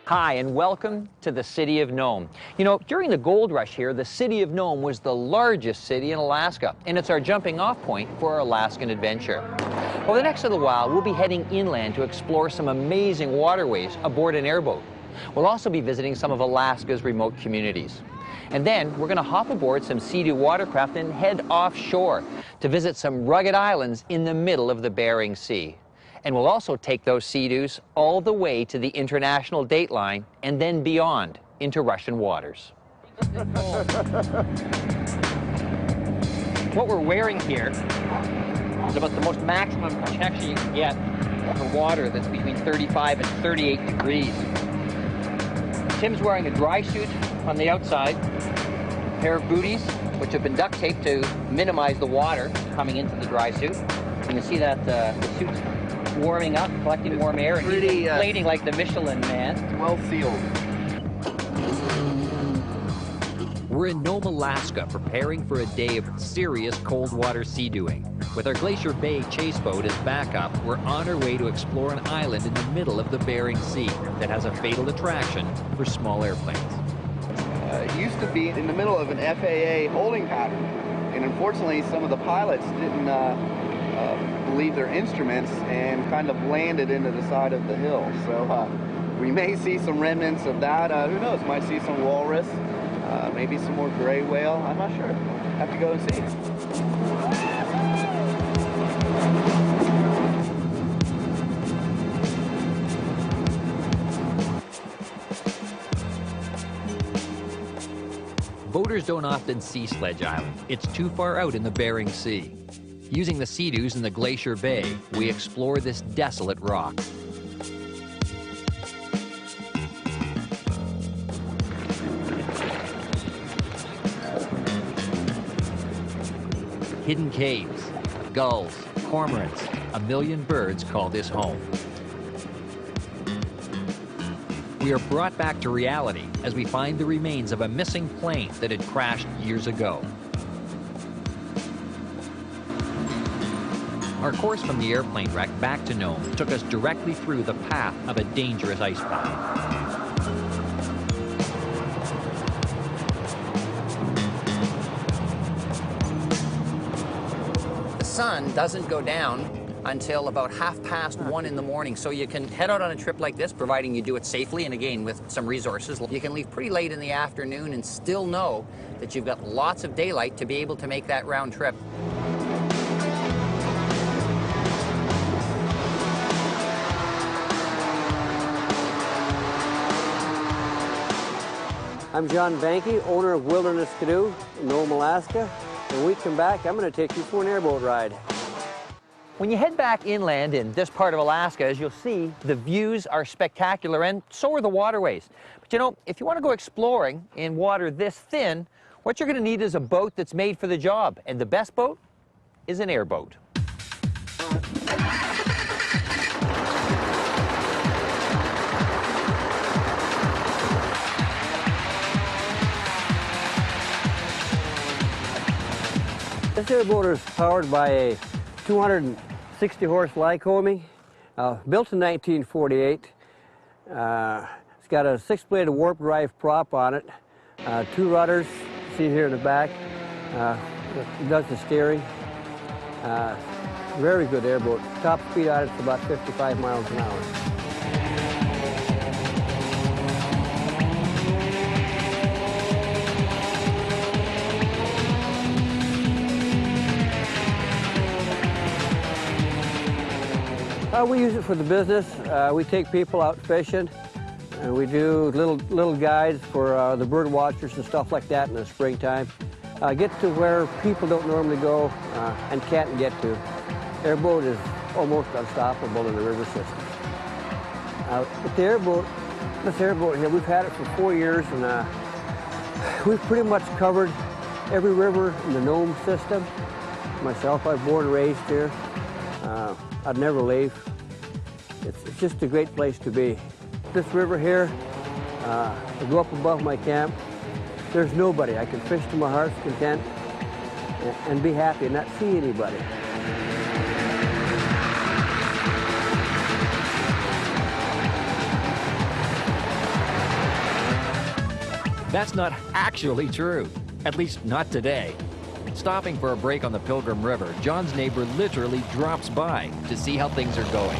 Hi, and welcome to the city of Nome. You know, during the gold rush here, the city of Nome was the largest city in Alaska, and it's our jumping off point for our Alaskan adventure. Over the next little while, we'll be heading inland to explore some amazing waterways aboard an airboat. We'll also be visiting some of Alaska's remote communities. And then we're going to hop aboard some Sea-Doo watercraft and head offshore to visit some rugged islands in the middle of the Bering Sea. And we'll also take those Sea-Doos all the way to the international date line and then beyond into Russian waters. What we're wearing here is about the most maximum protection you can get for water that's between 35 and 38 degrees. Tim's wearing a dry suit on the outside, a pair of booties, which have been duct taped to minimize the water coming into the dry suit. You can see that the suit's warming up, collecting warm air, and he's inflating like the Michelin Man. Well sealed. We're in Nome, Alaska, preparing for a day of serious cold water sea-dooing. With our Glacier Bay chase boat as backup, we're on our way to explore an island in the middle of the Bering Sea that has a fatal attraction for small airplanes. It used to be in the middle of an FAA holding pattern, and unfortunately some of the pilots didn't believe their instruments and kind of landed into the side of the hill. So we may see some remnants of that. Who knows, might see some walrus, maybe some more gray whale. I'm not sure. Have to go and see. Boaters don't often see Sledge Island. It's too far out in the Bering Sea. Using the Sea-Doos in the Glacier Bay, we explore this desolate rock. Hidden caves, gulls, cormorants, a million birds call this home. We are brought back to reality as we find the remains of a missing plane that had crashed years ago. Our course from the airplane wreck back to Nome took us directly through the path of a dangerous iceberg. The sun doesn't go down until about 1:30 in the morning, so you can head out on a trip like this, providing you do it safely and again with some resources. You can leave pretty late in the afternoon and still know that you've got lots of daylight to be able to make that round trip. I'm John Banke, owner of Wilderness Canoe in Nome, Alaska. When we come back, I'm going to take you for an airboat ride. When you head back inland in this part of Alaska, as you'll see, the views are spectacular and so are the waterways. But you know, if you want to go exploring in water this thin, what you're going to need is a boat that's made for the job. And the best boat is an airboat. This airboat is powered by a 260-horse Lycoming, built in 1948. It's got a 6-bladed warp drive prop on it, 2 rudders, see here in the back. It does the steering. Very good airboat. Top speed on it's about 55 miles an hour. We use it for the business. We take people out fishing, and we do little guides for the bird watchers and stuff like that in the springtime. Get to where people don't normally go and can't get to. Airboat is almost unstoppable in the river system. With the airboat, this airboat here, we've had it for 4 years, and we've pretty much covered every river in the Nome system. Myself, I was born and raised here. I'd never leave. It's just a great place to be. This river here, I go up above my camp. There's nobody. I can fish to my heart's content and be happy and not see anybody. That's not actually true, at least not today. Stopping for a break on the Pilgrim River, John's neighbor literally drops by to see how things are going.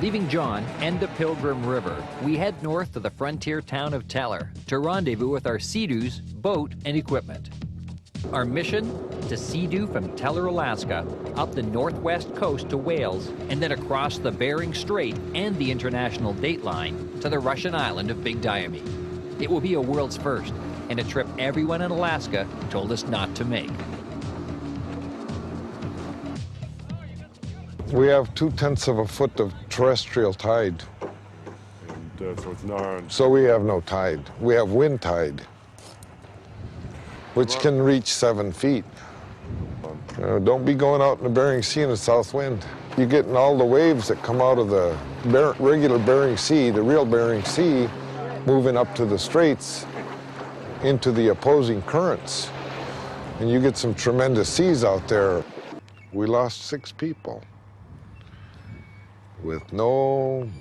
Leaving John and the Pilgrim River, we head north to the frontier town of Teller to rendezvous with our Sea-Doos, boat, and equipment. Our mission? To Sea-Doo from Teller, Alaska, up the northwest coast to Wales, and then across the Bering Strait and the international date line to the Russian island of Big Diomede. It will be a world's first, and a trip everyone in Alaska told us not to make. We have 2/10 of a foot of terrestrial tide. And so it's not. So we have no tide. We have wind tide, which can reach 7 feet. Don't be going out in the Bering Sea in a south wind. You're getting all the waves that come out of the regular Bering Sea, the real Bering Sea, moving up to the straits into the opposing currents. And you get some tremendous seas out there. We lost 6 people. With nothing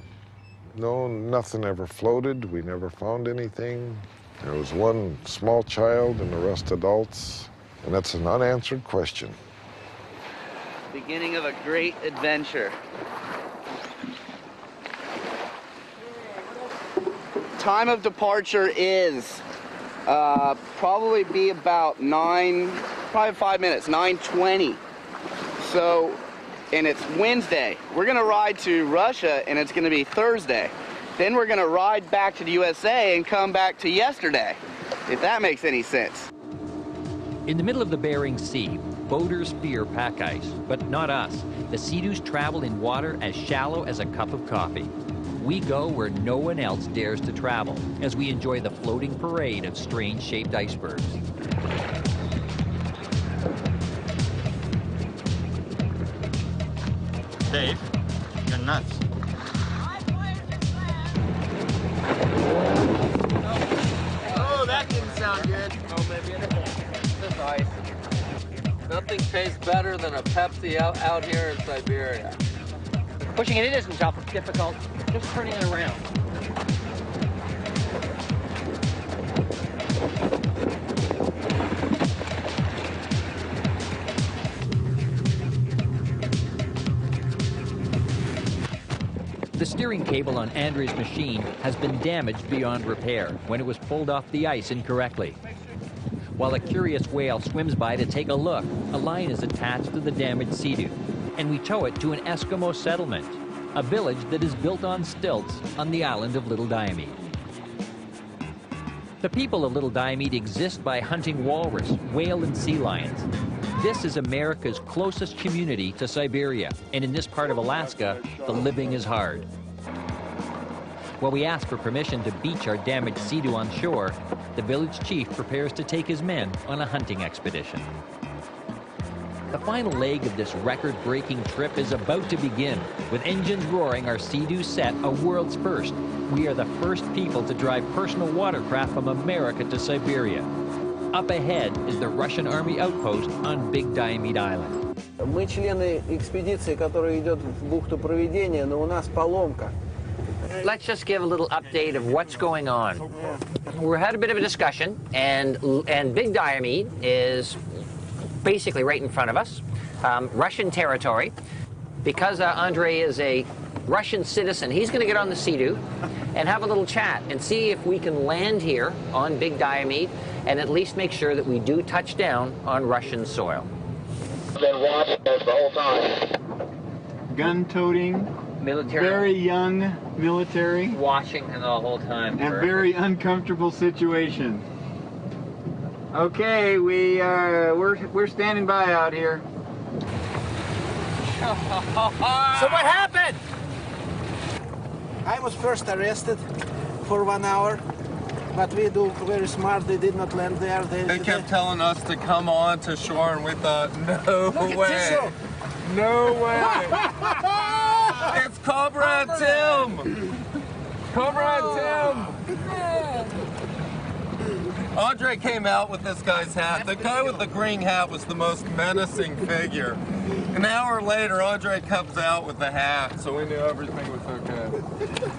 ever floated. We never found anything. There was 1 small child and the rest adults, and that's an unanswered question. Beginning of a great adventure. Time of departure is probably be about 5 minutes, 9:20. So, and it's Wednesday. We're gonna ride to Russia and it's gonna be Thursday. Then we're gonna ride back to the USA and come back to yesterday, if that makes any sense. In the middle of the Bering Sea, boaters fear pack ice, but not us. The Sea-Doos travel in water as shallow as a cup of coffee. We go where no one else dares to travel, as we enjoy the floating parade of strange-shaped icebergs. Dave, you're nuts. Oh, that didn't sound good. Oh, maybe it is. This ice. Nothing tastes better than a Pepsi out here in Siberia. Pushing it isn't difficult, just turning it around. The steering cable on Andre's machine has been damaged beyond repair when it was pulled off the ice incorrectly. While a curious whale swims by to take a look, a line is attached to the damaged Sea-Doo, and we tow it to an Eskimo settlement, a village that is built on stilts on the island of Little Diomede. The people of Little Diomede exist by hunting walrus, whale, and sea lions. This is America's closest community to Siberia, and in this part of Alaska, the living is hard. While we ask for permission to beach our damaged Sea-Doo on shore, the village chief prepares to take his men on a hunting expedition. The final leg of this record-breaking trip is about to begin. With engines roaring, our Sea-Doo set a world's first. We are the first people to drive personal watercraft from America to Siberia. Up ahead is the Russian Army outpost on Big Diomede Island. Мы члены экспедиции, которая идет в бухту Провидения, но у нас поломка. Let's just give a little update of what's going on. We had a bit of a discussion, and Big Diomede is basically right in front of us, Russian territory. Because Andre is a Russian citizen, he's going to get on the Sea-Doo and have a little chat and see if we can land here on Big Diomede and at least make sure that we do touch down on Russian soil. I've been watching this the whole time. Gun-toting, Military. very young military, Watching the whole time. and very uncomfortable situation. Okay, we're standing by out here. So what happened? I was first arrested for 1 hour, but we do very smart. They did not land there. They kept telling us to come on to shore, and we thought, no way. No way. It's Comrade Tim. Comrade Tim. Andre came out with this guy's hat. The guy with the green hat was the most menacing figure. An hour later, Andre comes out with the hat, so we knew everything was okay.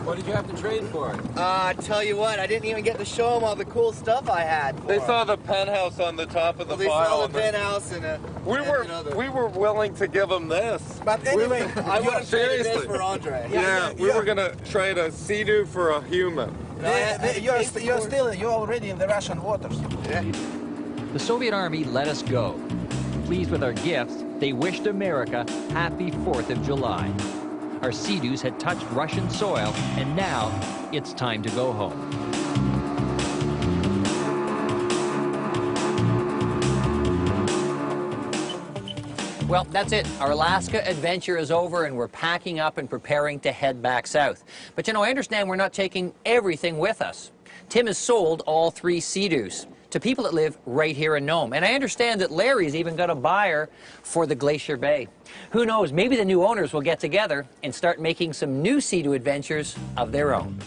What did you have to trade for it? I tell you what, I didn't even get to show them all the cool stuff I had. They saw the penthouse on the top of the They file. saw the penthouse and we were willing to give them this. But anyway, I would have traded this seriously. for Andre. Yeah, we were gonna trade a Sea-Doo for a human. you're already in the Russian waters. Yeah. The Soviet Army let us go. Pleased with our gifts, they wished America happy 4th of July. Our Sea-Doos had touched Russian soil, and now it's time to go home. Well, that's it. Our Alaska adventure is over, and we're packing up and preparing to head back south. But you know, I understand we're not taking everything with us. Tim has sold all 3 Sea-Doos to people that live right here in Nome. And I understand that Larry's even got a buyer for the Glacier Bay. Who knows, maybe the new owners will get together and start making some new Sea-Doo adventures of their own.